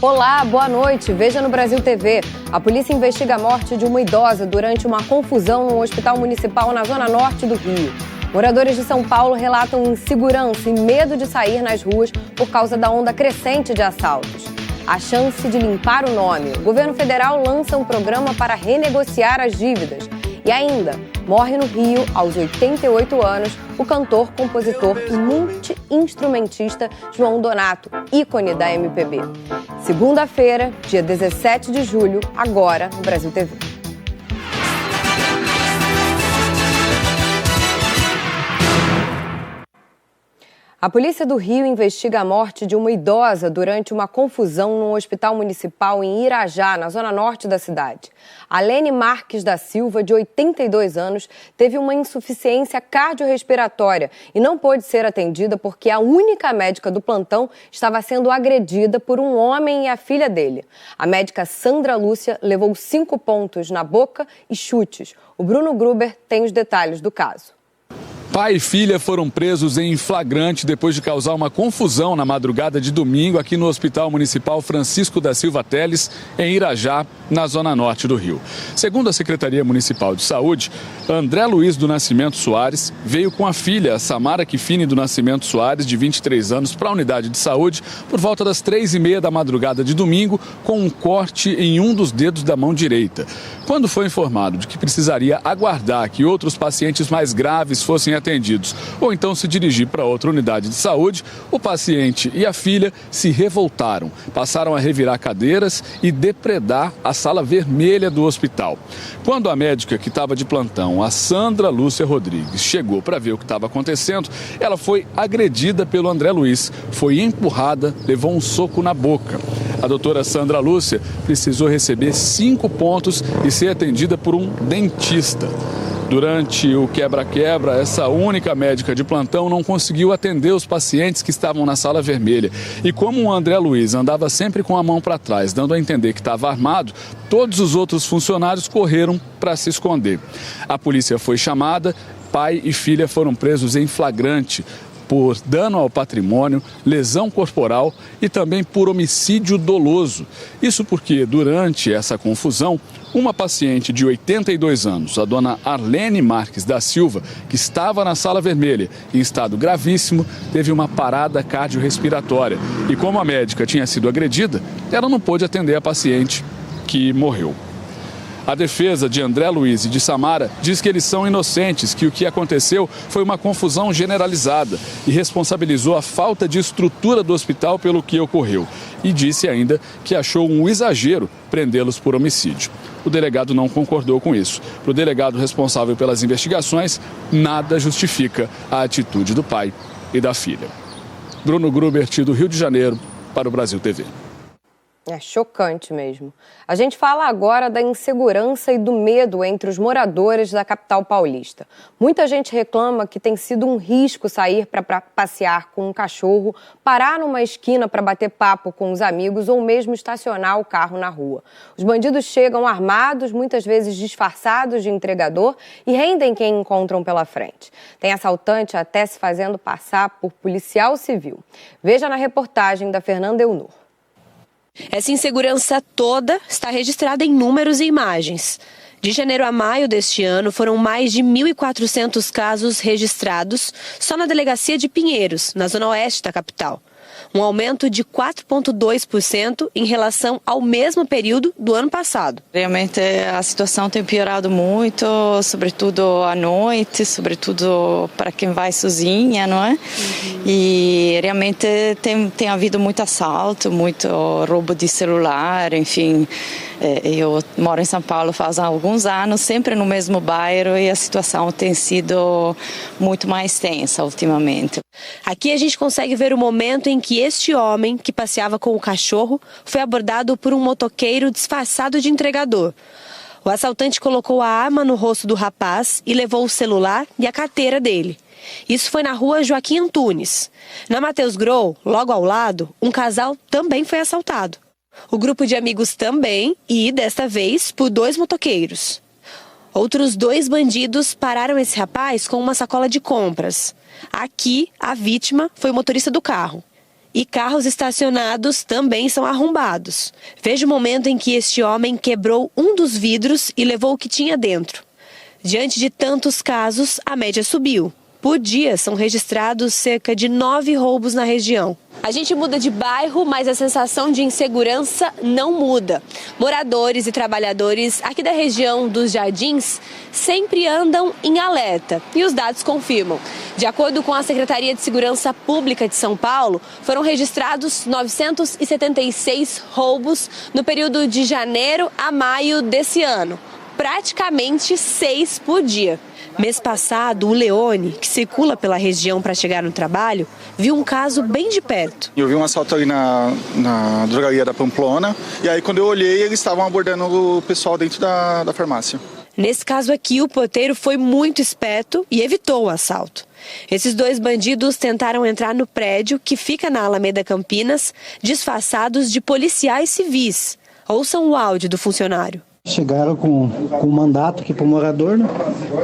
Olá, boa noite. Veja no Brasil TV. A polícia investiga a morte de uma idosa durante uma confusão no hospital municipal na zona norte do Rio. Moradores de São Paulo relatam insegurança e medo de sair nas ruas por causa da onda crescente de assaltos. A chance de limpar o nome. O governo federal lança um programa para renegociar as dívidas. E ainda, morre no Rio, aos 88 anos, o cantor, compositor e multi-instrumentista João Donato, ícone da MPB. Segunda-feira, dia 17 de julho, agora no Brasil TV. A polícia do Rio investiga a morte de uma idosa durante uma confusão num hospital municipal em Irajá, na zona norte da cidade. Alene Marques da Silva, de 82 anos, teve uma insuficiência cardiorrespiratória e não pôde ser atendida porque a única médica do plantão estava sendo agredida por um homem e a filha dele. A médica Sandra Lúcia levou 5 pontos na boca e chutes. O Bruno Gruber tem os detalhes do caso. Pai e filha foram presos em flagrante depois de causar uma confusão na madrugada de domingo aqui no Hospital Municipal Francisco da Silva Teles, em Irajá, na zona norte do Rio. Segundo a Secretaria Municipal de Saúde, André Luiz do Nascimento Soares veio com a filha, Samara Kifini do Nascimento Soares, de 23 anos, para a unidade de saúde por volta das 3h30 da madrugada de domingo, com um corte em um dos dedos da mão direita. Quando foi informado de que precisaria aguardar que outros pacientes mais graves fossem atendidos ou então se dirigir para outra unidade de saúde, o paciente e a filha se revoltaram, passaram a revirar cadeiras e depredar a sala vermelha do hospital. Quando a médica que estava de plantão, a Sandra Lúcia Rodrigues, chegou para ver o que estava acontecendo, ela foi agredida pelo André Luiz, foi empurrada, levou um soco na boca. A doutora Sandra Lúcia precisou receber 5 pontos e ser atendida por um dentista. Durante o quebra-quebra, essa única médica de plantão não conseguiu atender os pacientes que estavam na sala vermelha. E como o André Luiz andava sempre com a mão para trás, dando a entender que estava armado, todos os outros funcionários correram para se esconder. A polícia foi chamada, pai e filha foram presos em flagrante por dano ao patrimônio, lesão corporal e também por homicídio doloso. Isso porque, durante essa confusão, uma paciente de 82 anos, a dona Arlene Marques da Silva, que estava na sala vermelha em estado gravíssimo, teve uma parada cardiorrespiratória. E como a médica tinha sido agredida, ela não pôde atender a paciente que morreu. A defesa de André Luiz e de Samara diz que eles são inocentes, que o que aconteceu foi uma confusão generalizada e responsabilizou a falta de estrutura do hospital pelo que ocorreu. E disse ainda que achou um exagero prendê-los por homicídio. O delegado não concordou com isso. Para o delegado responsável pelas investigações, nada justifica a atitude do pai e da filha. Bruno Gruber, do Rio de Janeiro, para o Brasil TV. É chocante mesmo. A gente fala agora da insegurança e do medo entre os moradores da capital paulista. Muita gente reclama que tem sido um risco sair para passear com um cachorro, parar numa esquina para bater papo com os amigos ou mesmo estacionar o carro na rua. Os bandidos chegam armados, muitas vezes disfarçados de entregador, e rendem quem encontram pela frente. Tem assaltante até se fazendo passar por policial civil. Veja na reportagem da Fernanda Eunor. Essa insegurança toda está registrada em números e imagens. De janeiro a maio deste ano, foram mais de 1.400 casos registrados só na delegacia de Pinheiros, na zona oeste da capital. Um aumento de 4,2% em relação ao mesmo período do ano passado. Realmente a situação tem piorado muito, sobretudo à noite, sobretudo para quem vai sozinha, não é? E realmente tem havido muito assalto, muito roubo de celular, enfim. Eu moro em São Paulo faz alguns anos, sempre no mesmo bairro, e a situação tem sido muito mais tensa ultimamente. Aqui a gente consegue ver o momento em que este homem, que passeava com o cachorro, foi abordado por um motoqueiro disfarçado de entregador. O assaltante colocou a arma no rosto do rapaz e levou o celular e a carteira dele. Isso foi na rua Joaquim Antunes. Na Matheus Grou, logo ao lado, um casal também foi assaltado. O grupo de amigos também, e desta vez por 2 motoqueiros. Outros 2 bandidos pararam esse rapaz com uma sacola de compras. Aqui, a vítima foi o motorista do carro. E carros estacionados também são arrombados. Veja o momento em que este homem quebrou um dos vidros e levou o que tinha dentro. Diante de tantos casos, a média subiu. Por dia, são registrados cerca de 9 roubos na região. A gente muda de bairro, mas a sensação de insegurança não muda. Moradores e trabalhadores aqui da região dos Jardins sempre andam em alerta e os dados confirmam. De acordo com a Secretaria de Segurança Pública de São Paulo, foram registrados 976 roubos no período de janeiro a maio desse ano. Praticamente 6 por dia. Mês passado, o Leone, que circula pela região para chegar no trabalho, viu um caso bem de perto. Eu vi um assalto ali na drogaria da Pamplona e aí quando eu olhei eles estavam abordando o pessoal dentro da farmácia. Nesse caso aqui, o porteiro foi muito esperto e evitou o assalto. Esses 2 bandidos tentaram entrar no prédio que fica na Alameda Campinas, disfarçados de policiais civis. Ouçam o áudio do funcionário. Chegaram com um mandato aqui para o morador, né?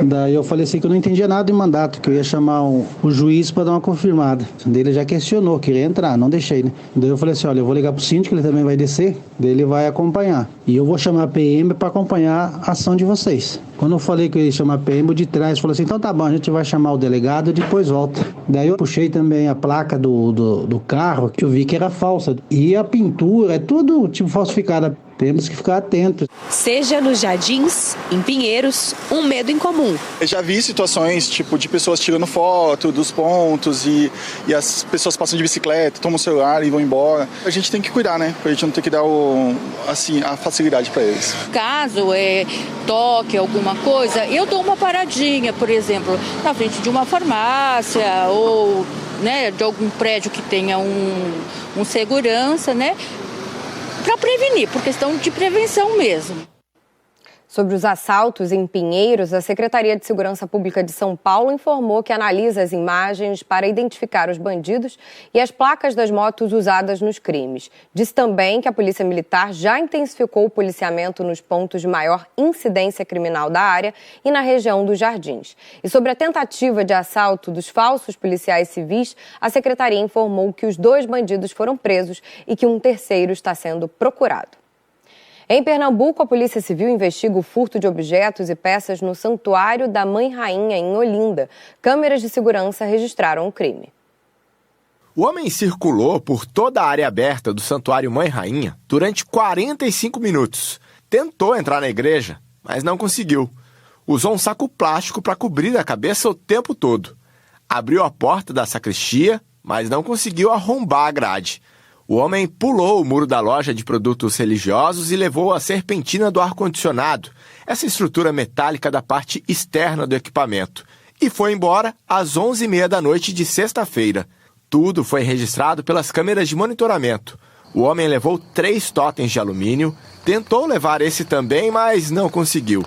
Daí eu falei assim que eu não entendia nada de mandato, que eu ia chamar o juiz para dar uma confirmada. Daí ele já questionou, queria entrar, não deixei, né? Daí eu falei assim, olha, eu vou ligar pro síndico, ele também vai descer, daí ele vai acompanhar. E eu vou chamar a PM para acompanhar a ação de vocês. Quando eu falei que eu ia chamar a PM, o de trás falou assim, então tá bom, a gente vai chamar o delegado e depois volta. Daí eu puxei também a placa do carro, que eu vi que era falsa. E a pintura, é tudo tipo falsificada. Temos que ficar atentos. Seja nos Jardins, em Pinheiros, um medo incomum. Eu já vi situações tipo de pessoas tirando foto dos pontos e as pessoas passam de bicicleta, tomam o celular e vão embora. A gente tem que cuidar, né? Pra gente não ter que dar a facilidade para eles. Caso toque alguma coisa, eu dou uma paradinha, por exemplo, na frente de uma farmácia ou, né, de algum prédio que tenha um segurança, né? Para prevenir, por questão de prevenção mesmo. Sobre os assaltos em Pinheiros, a Secretaria de Segurança Pública de São Paulo informou que analisa as imagens para identificar os bandidos e as placas das motos usadas nos crimes. Disse também que a Polícia Militar já intensificou o policiamento nos pontos de maior incidência criminal da área e na região dos Jardins. E sobre a tentativa de assalto dos falsos policiais civis, a Secretaria informou que os 2 bandidos foram presos e que um terceiro está sendo procurado. Em Pernambuco, a Polícia Civil investiga o furto de objetos e peças no Santuário da Mãe Rainha, em Olinda. Câmeras de segurança registraram o crime. O homem circulou por toda a área aberta do Santuário Mãe Rainha durante 45 minutos. Tentou entrar na igreja, mas não conseguiu. Usou um saco plástico para cobrir a cabeça o tempo todo. Abriu a porta da sacristia, mas não conseguiu arrombar a grade. O homem pulou o muro da loja de produtos religiosos e levou a serpentina do ar-condicionado, essa estrutura metálica da parte externa do equipamento, e foi embora às 11h30 da noite de sexta-feira. Tudo foi registrado pelas câmeras de monitoramento. O homem levou 3 totens de alumínio, tentou levar esse também, mas não conseguiu.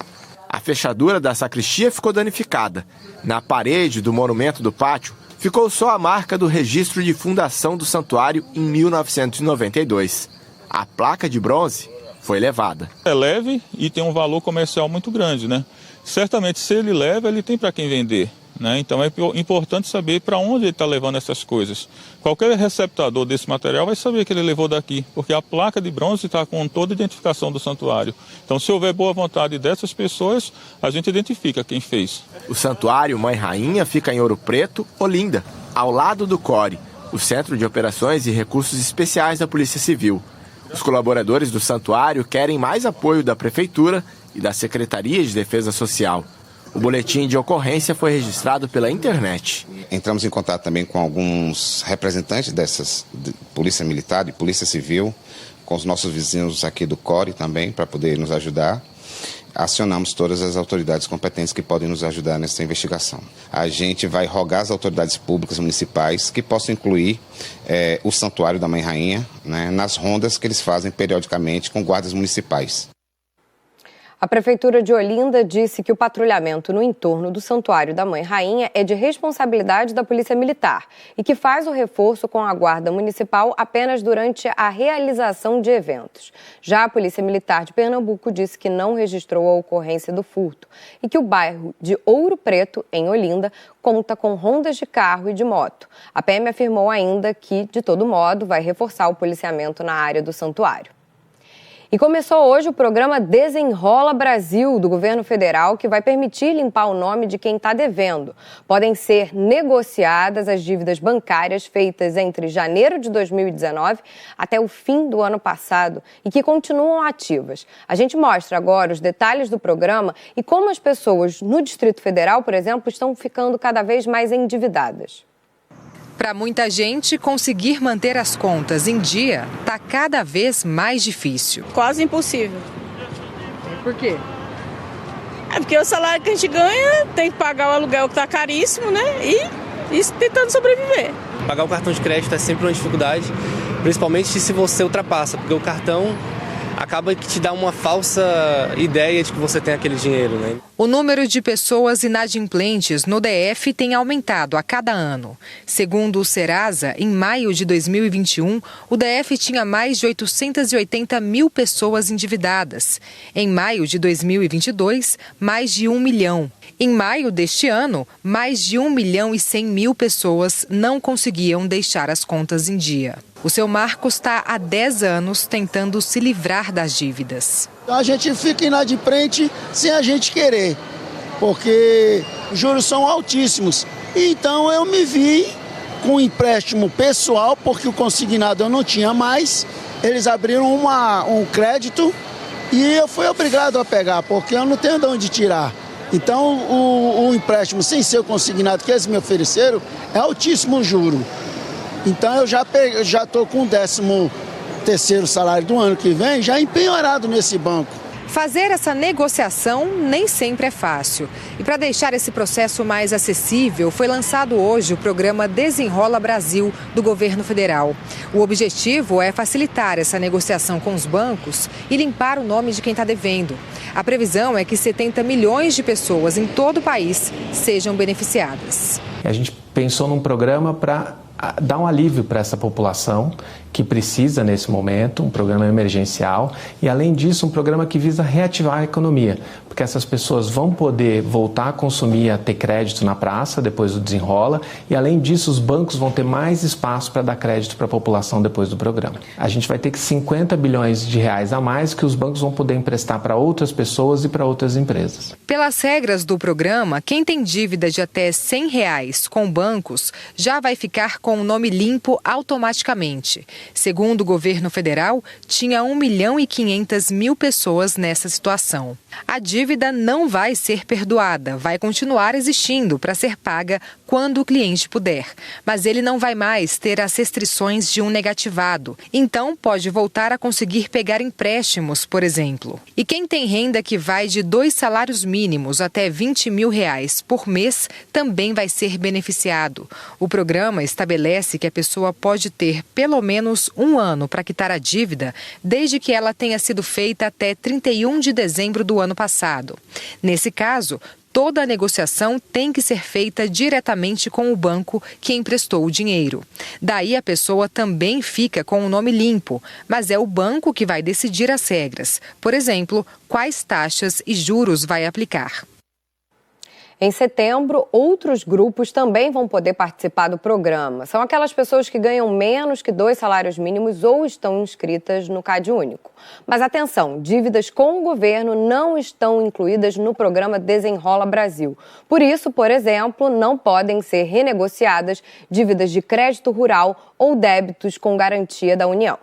A fechadura da sacristia ficou danificada. Na parede do monumento do pátio, ficou só a marca do registro de fundação do santuário em 1992. A placa de bronze foi levada. É leve e tem um valor comercial muito grande, né? Certamente, se ele leva, ele tem para quem vender, né? Então é importante saber para onde ele está levando essas coisas. Qualquer receptador desse material vai saber que ele levou daqui, porque a placa de bronze está com toda a identificação do santuário. Então, se houver boa vontade dessas pessoas, a gente identifica quem fez. O Santuário Mãe Rainha fica em Ouro Preto, Olinda, ao lado do CORE, o Centro de Operações e Recursos Especiais da Polícia Civil. Os colaboradores do santuário querem mais apoio da Prefeitura e da Secretaria de Defesa Social. O boletim de ocorrência foi registrado pela internet. Entramos em contato também com alguns representantes dessas Polícia Militar e Polícia Civil, com os nossos vizinhos aqui do CORE também, para poder nos ajudar. Acionamos todas as autoridades competentes que podem nos ajudar nessa investigação. A gente vai rogar às autoridades públicas municipais que possam incluir o Santuário da Mãe Rainha, né, nas rondas que eles fazem periodicamente com guardas municipais. A A Prefeitura de Olinda disse que o patrulhamento no entorno do Santuário da Mãe Rainha é de responsabilidade da Polícia Militar e que faz o reforço com a Guarda Municipal apenas durante a realização de eventos. Já a Polícia Militar de Pernambuco disse que não registrou a ocorrência do furto e que o bairro de Ouro Preto, em Olinda, conta com rondas de carro e de moto. A PM afirmou ainda que, de todo modo, vai reforçar o policiamento na área do santuário. E começou hoje o programa Desenrola Brasil, do governo federal, que vai permitir limpar o nome de quem está devendo. Podem ser negociadas as dívidas bancárias feitas entre janeiro de 2019 até o fim do ano passado e que continuam ativas. A gente mostra agora os detalhes do programa e como as pessoas no Distrito Federal, por exemplo, estão ficando cada vez mais endividadas. Para muita gente, conseguir manter as contas em dia está cada vez mais difícil. Quase impossível. Por quê? É porque o salário que a gente ganha tem que pagar o aluguel que está caríssimo, né? E isso tentando sobreviver. Pagar o cartão de crédito é sempre uma dificuldade, principalmente se você ultrapassa, porque o cartão acaba que te dá uma falsa ideia de que você tem aquele dinheiro, né? O número de pessoas inadimplentes no DF tem aumentado a cada ano. Segundo o Serasa, em maio de 2021, o DF tinha mais de 880 mil pessoas endividadas. Em maio de 2022, mais de 1 milhão. Em maio deste ano, mais de 1.100.000 pessoas não conseguiam deixar as contas em dia. O seu Marcos está há 10 anos tentando se livrar das dívidas. A gente fica inadimplente sem a gente querer, porque os juros são altíssimos. Então eu me vi com um empréstimo pessoal, porque o consignado eu não tinha mais. Eles abriram um crédito e eu fui obrigado a pegar, porque eu não tenho de onde tirar. Então o empréstimo sem ser o consignado que eles me ofereceram é altíssimo o juro. Então eu já estou com o 13º salário do ano que vem já empenhorado nesse banco. Fazer essa negociação nem sempre é fácil. E para deixar esse processo mais acessível, foi lançado hoje o programa Desenrola Brasil, do governo federal. O objetivo é facilitar essa negociação com os bancos e limpar o nome de quem está devendo. A previsão é que 70 milhões de pessoas em todo o país sejam beneficiadas. A gente pensou num programa para dar um alívio para essa população que precisa nesse momento, um programa emergencial e, além disso, um programa que visa reativar a economia, porque essas pessoas vão poder voltar a consumir, a ter crédito na praça depois do desenrola e, além disso, os bancos vão ter mais espaço para dar crédito para a população depois do programa. A gente vai ter que 50 bilhões de reais a mais que os bancos vão poder emprestar para outras pessoas e para outras empresas. Pelas regras do programa, quem tem dívida de até R$100 com bancos já vai ficar com o nome limpo automaticamente. Segundo o governo federal, tinha 1.500.000 pessoas nessa situação. A dívida não vai ser perdoada, vai continuar existindo para ser paga quando o cliente puder. Mas ele não vai mais ter as restrições de um negativado. Então, pode voltar a conseguir pegar empréstimos, por exemplo. E quem tem renda que vai de 2 salários mínimos até R$20 mil por mês também vai ser beneficiado. O programa estabelece que a pessoa pode ter pelo menos 1 ano para quitar a dívida, desde que ela tenha sido feita até 31 de dezembro do ano passado. Nesse caso, toda a negociação tem que ser feita diretamente com o banco que emprestou o dinheiro. Daí a pessoa também fica com o nome limpo, mas é o banco que vai decidir as regras. Por exemplo, quais taxas e juros vai aplicar. Em setembro, outros grupos também vão poder participar do programa. São aquelas pessoas que ganham menos que 2 salários mínimos ou estão inscritas no CadÚnico. Mas atenção, dívidas com o governo não estão incluídas no programa Desenrola Brasil. Por isso, por exemplo, não podem ser renegociadas dívidas de crédito rural ou débitos com garantia da União.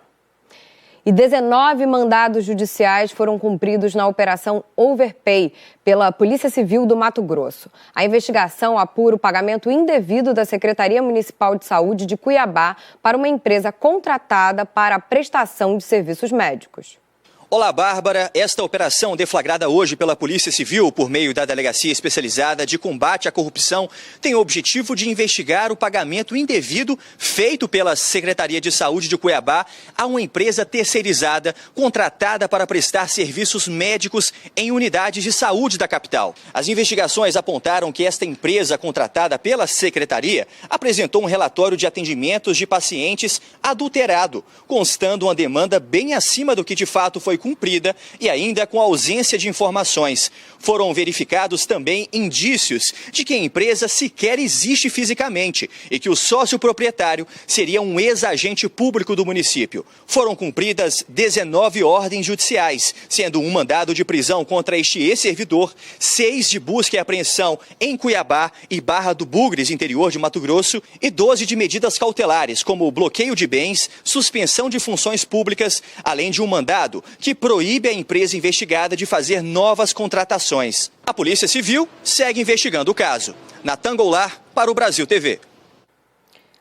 E 19 mandados judiciais foram cumpridos na Operação Overpay pela Polícia Civil do Mato Grosso. A investigação apura o pagamento indevido da Secretaria Municipal de Saúde de Cuiabá para uma empresa contratada para a prestação de serviços médicos. Olá, Bárbara. Esta operação deflagrada hoje pela Polícia Civil por meio da Delegacia Especializada de Combate à Corrupção tem o objetivo de investigar o pagamento indevido feito pela Secretaria de Saúde de Cuiabá a uma empresa terceirizada contratada para prestar serviços médicos em unidades de saúde da capital. As investigações apontaram que esta empresa contratada pela Secretaria apresentou um relatório de atendimentos de pacientes adulterado, constando uma demanda bem acima do que de fato foi cumprida e ainda com ausência de informações. Foram verificados também indícios de que a empresa sequer existe fisicamente e que o sócio proprietário seria um ex-agente público do município. Foram cumpridas 19 ordens judiciais, sendo um mandado de prisão contra este ex-servidor, 6 de busca e apreensão em Cuiabá e Barra do Bugres, interior de Mato Grosso, e 12 de medidas cautelares, como bloqueio de bens, suspensão de funções públicas, além de um mandado que proíbe a empresa investigada de fazer novas contratações. A Polícia Civil segue investigando o caso. Natan Goulart, para o Brasil TV.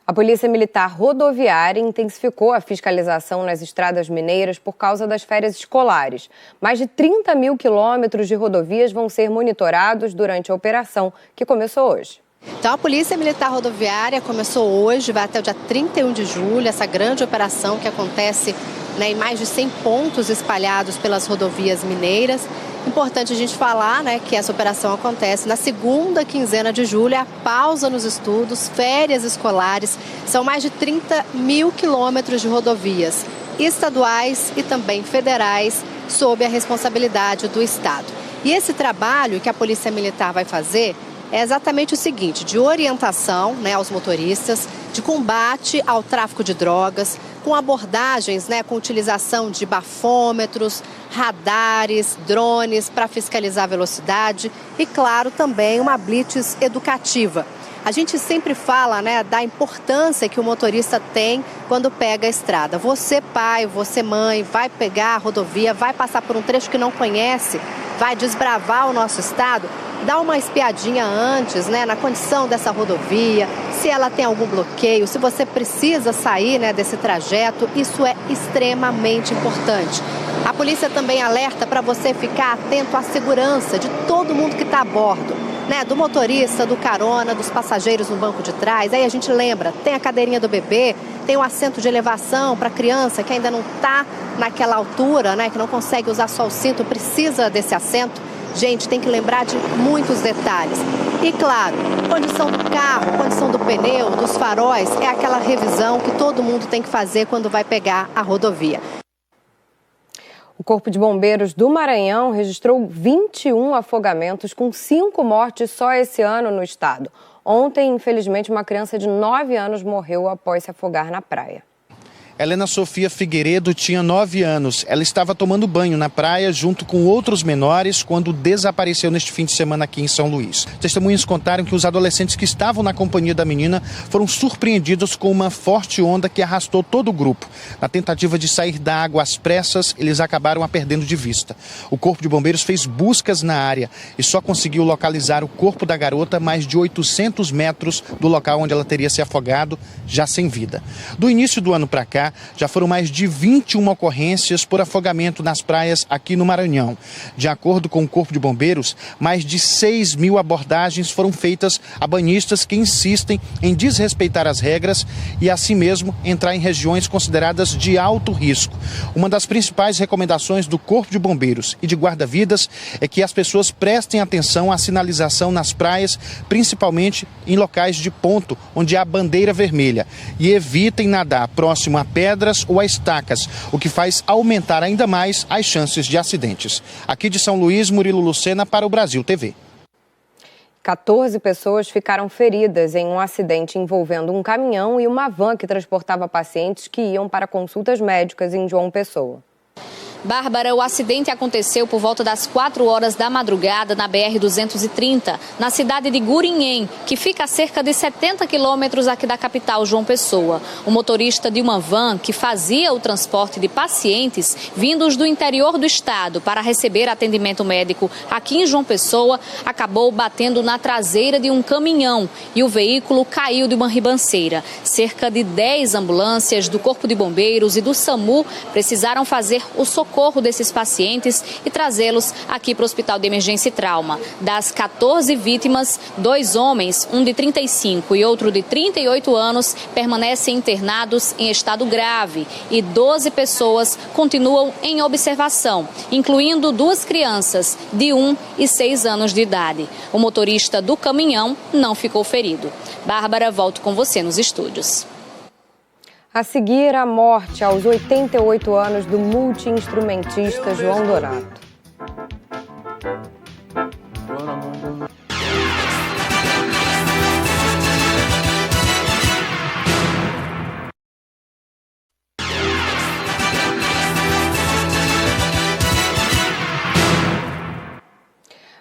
A Polícia Militar Rodoviária intensificou a fiscalização nas estradas mineiras por causa das férias escolares. Mais de 30 mil quilômetros de rodovias vão ser monitorados durante a operação, que começou hoje. Então, a Polícia Militar Rodoviária começou hoje, vai até o dia 31 de julho, essa grande operação que acontece em mais de 100 pontos espalhados pelas rodovias mineiras. Importante a gente falar que essa operação acontece na segunda quinzena de julho, a pausa nos estudos, férias escolares. São mais de 30 mil quilômetros de rodovias estaduais e também federais sob a responsabilidade do Estado. E esse trabalho que a Polícia Militar vai fazer é exatamente o seguinte, de orientação aos motoristas, de combate ao tráfico de drogas, com abordagens, com utilização de bafômetros, radares, drones para fiscalizar a velocidade e, claro, também uma blitz educativa. A gente sempre fala da importância que o motorista tem quando pega a estrada. Você, pai, você, mãe, vai pegar a rodovia, vai passar por um trecho que não conhece, vai desbravar o nosso estado, dá uma espiadinha antes, na condição dessa rodovia, se ela tem algum bloqueio, se você precisa sair desse trajeto, isso é extremamente importante. A polícia também alerta para você ficar atento à segurança de todo mundo que está a bordo, do motorista, do carona, dos passageiros no banco de trás. Aí a gente lembra, tem a cadeirinha do bebê, tem um assento de elevação para criança que ainda não está naquela altura, que não consegue usar só o cinto, precisa desse assento. Gente, tem que lembrar de muitos detalhes. E, claro, condição do carro, condição do pneu, dos faróis, é aquela revisão que todo mundo tem que fazer quando vai pegar a rodovia. O Corpo de Bombeiros do Maranhão registrou 21 afogamentos, com 5 mortes só esse ano no estado. Ontem, infelizmente, uma criança de 9 anos morreu após se afogar na praia. Helena Sofia Figueiredo tinha 9 anos. Ela estava tomando banho na praia junto com outros menores quando desapareceu neste fim de semana aqui em São Luís. Testemunhas contaram que os adolescentes que estavam na companhia da menina foram surpreendidos com uma forte onda que arrastou todo o grupo. Na tentativa de sair da água às pressas, eles acabaram a perdendo de vista. O Corpo de Bombeiros fez buscas na área e só conseguiu localizar o corpo da garota mais de 800 metros do local onde ela teria se afogado, já sem vida. Do início do ano para cá, já foram mais de 21 ocorrências por afogamento nas praias aqui no Maranhão. De acordo com o Corpo de Bombeiros, mais de 6 mil abordagens foram feitas a banhistas que insistem em desrespeitar as regras e, assim mesmo, entrar em regiões consideradas de alto risco. Uma das principais recomendações do Corpo de Bombeiros e de guarda-vidas é que as pessoas prestem atenção à sinalização nas praias, principalmente em locais de ponto onde há bandeira vermelha, e evitem nadar próximo a pedras ou a estacas, o que faz aumentar ainda mais as chances de acidentes. Aqui de São Luís, Murilo Lucena para o Brasil TV. 14 pessoas ficaram feridas em um acidente envolvendo um caminhão e uma van que transportava pacientes que iam para consultas médicas em João Pessoa. Bárbara, o acidente aconteceu por volta das 4 horas da madrugada na BR-230, na cidade de Gurinhém, que fica a cerca de 70 quilômetros aqui da capital, João Pessoa. O motorista de uma van que fazia o transporte de pacientes vindos do interior do estado para receber atendimento médico aqui em João Pessoa acabou batendo na traseira de um caminhão e o veículo caiu de uma ribanceira. Cerca de 10 ambulâncias do Corpo de Bombeiros e do SAMU precisaram fazer o socorro socorro desses pacientes e trazê-los aqui para o Hospital de Emergência e Trauma. Das 14 vítimas, 2 homens, um de 35 e outro de 38 anos, permanecem internados em estado grave e 12 pessoas continuam em observação, incluindo 2 crianças de 1 e 6 anos de idade. O motorista do caminhão não ficou ferido. Bárbara, volto com você nos estúdios. A seguir, a morte aos 88 anos do multi-instrumentista João Donato.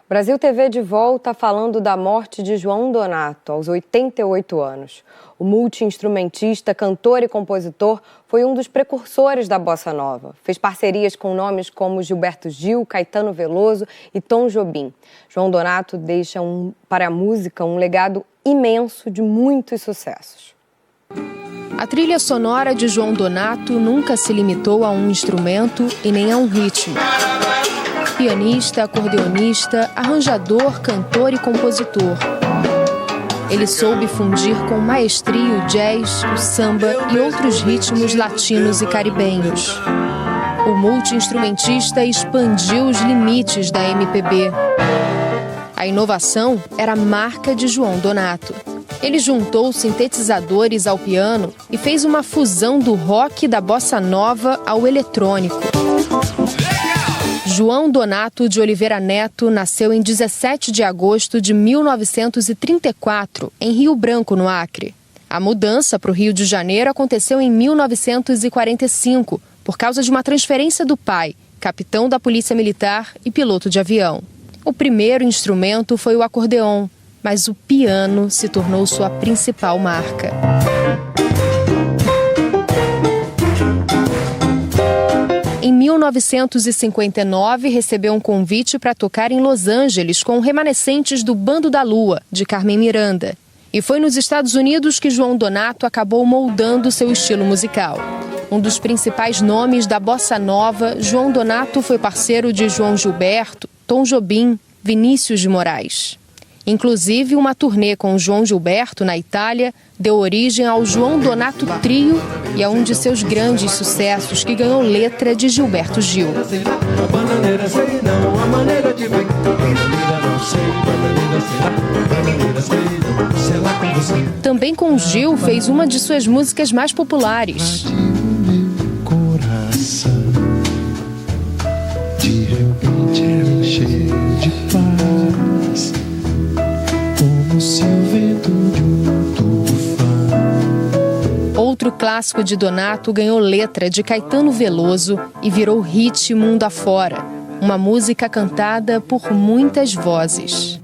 Brasil TV de volta falando da morte de João Donato, aos 88 anos. O multi-instrumentista, cantor e compositor foi um dos precursores da bossa nova. Fez parcerias com nomes como Gilberto Gil, Caetano Veloso e Tom Jobim. João Donato deixa para a música um legado imenso de muitos sucessos. A trilha sonora de João Donato nunca se limitou a um instrumento e nem a um ritmo. Pianista, acordeonista, arranjador, cantor e compositor. Ele soube fundir com maestria o jazz, o samba e outros ritmos latinos e caribenhos. O multi-instrumentista expandiu os limites da MPB. A inovação era a marca de João Donato. Ele juntou sintetizadores ao piano e fez uma fusão do rock e da bossa nova ao eletrônico. João Donato de Oliveira Neto nasceu em 17 de agosto de 1934, em Rio Branco, no Acre. A mudança para o Rio de Janeiro aconteceu em 1945, por causa de uma transferência do pai, capitão da Polícia Militar e piloto de avião. O primeiro instrumento foi o acordeon, mas o piano se tornou sua principal marca. Em 1959, recebeu um convite para tocar em Los Angeles com remanescentes do Bando da Lua, de Carmen Miranda. E foi nos Estados Unidos que João Donato acabou moldando seu estilo musical. Um dos principais nomes da bossa nova, João Donato foi parceiro de João Gilberto, Tom Jobim, Vinícius de Moraes. Inclusive, uma turnê com João Gilberto, na Itália, deu origem ao João Donato Trio e a um de seus grandes sucessos, que ganhou letra de Gilberto Gil. Também com Gil fez uma de suas músicas mais populares. De repente ela cheia de paz, como se o vento de um tufão. Outro clássico de Donato ganhou letra de Caetano Veloso e virou hit mundo afora. Uma música cantada por muitas vozes.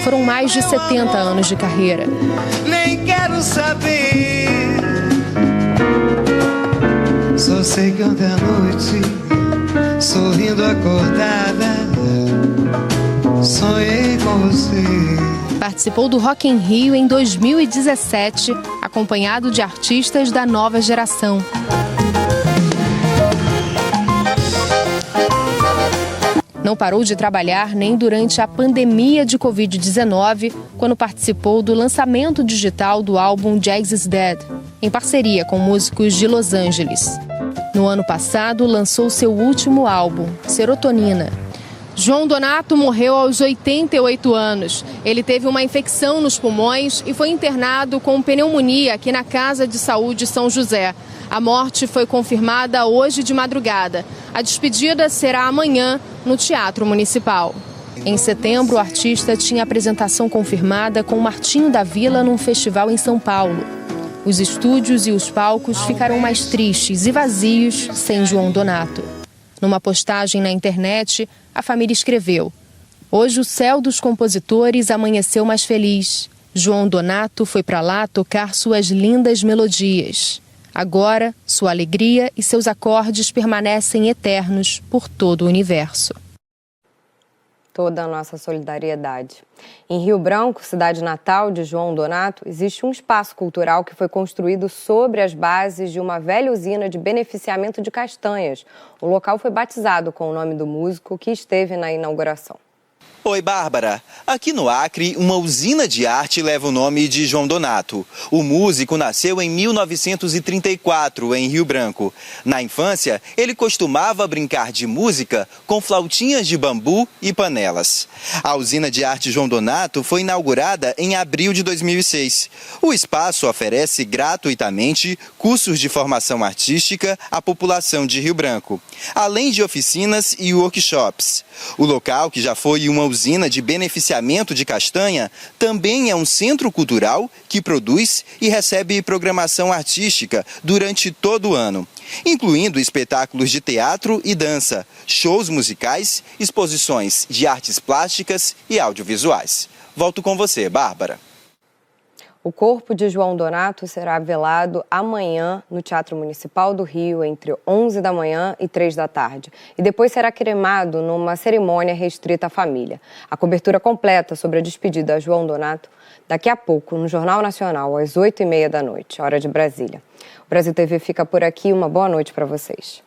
Foram mais de 70 anos de carreira. Nem quero saber. Só sei que ontem à noite, sorrindo acordada, sonhei com você. Participou do Rock in Rio em 2017, acompanhado de artistas da nova geração. Não parou de trabalhar nem durante a pandemia de Covid-19, quando participou do lançamento digital do álbum Jazz is Dead, em parceria com músicos de Los Angeles. No ano passado, lançou seu último álbum, Serotonina. João Donato morreu aos 88 anos. Ele teve uma infecção nos pulmões e foi internado com pneumonia aqui na Casa de Saúde São José. A morte foi confirmada hoje de madrugada. A despedida será amanhã no Teatro Municipal. Em setembro, o artista tinha apresentação confirmada com Martinho da Vila num festival em São Paulo. Os estúdios e os palcos ficaram mais tristes e vazios sem João Donato. Numa postagem na internet, a família escreveu: "Hoje o céu dos compositores amanheceu mais feliz. João Donato foi para lá tocar suas lindas melodias. Agora, sua alegria e seus acordes permanecem eternos por todo o universo." Toda a nossa solidariedade. Em Rio Branco, cidade natal de João Donato, existe um espaço cultural que foi construído sobre as bases de uma velha usina de beneficiamento de castanhas. O local foi batizado com o nome do músico que esteve na inauguração. Oi, Bárbara. Aqui no Acre, uma usina de arte leva o nome de João Donato. O músico nasceu em 1934, em Rio Branco. Na infância, ele costumava brincar de música com flautinhas de bambu e panelas. A usina de arte João Donato foi inaugurada em abril de 2006. O espaço oferece gratuitamente cursos de formação artística à população de Rio Branco, além de oficinas e workshops. O local, que já foi uma usina de beneficiamento de castanha, também é um centro cultural que produz e recebe programação artística durante todo o ano, incluindo espetáculos de teatro e dança, shows musicais, exposições de artes plásticas e audiovisuais. Volto com você, Bárbara. O corpo de João Donato será velado amanhã no Teatro Municipal do Rio, entre 11 da manhã e 3 da tarde. E depois será cremado numa cerimônia restrita à família. A cobertura completa sobre a despedida a João Donato, daqui a pouco, no Jornal Nacional, às 8h30 da noite, hora de Brasília. O Brasil TV fica por aqui. Uma boa noite para vocês.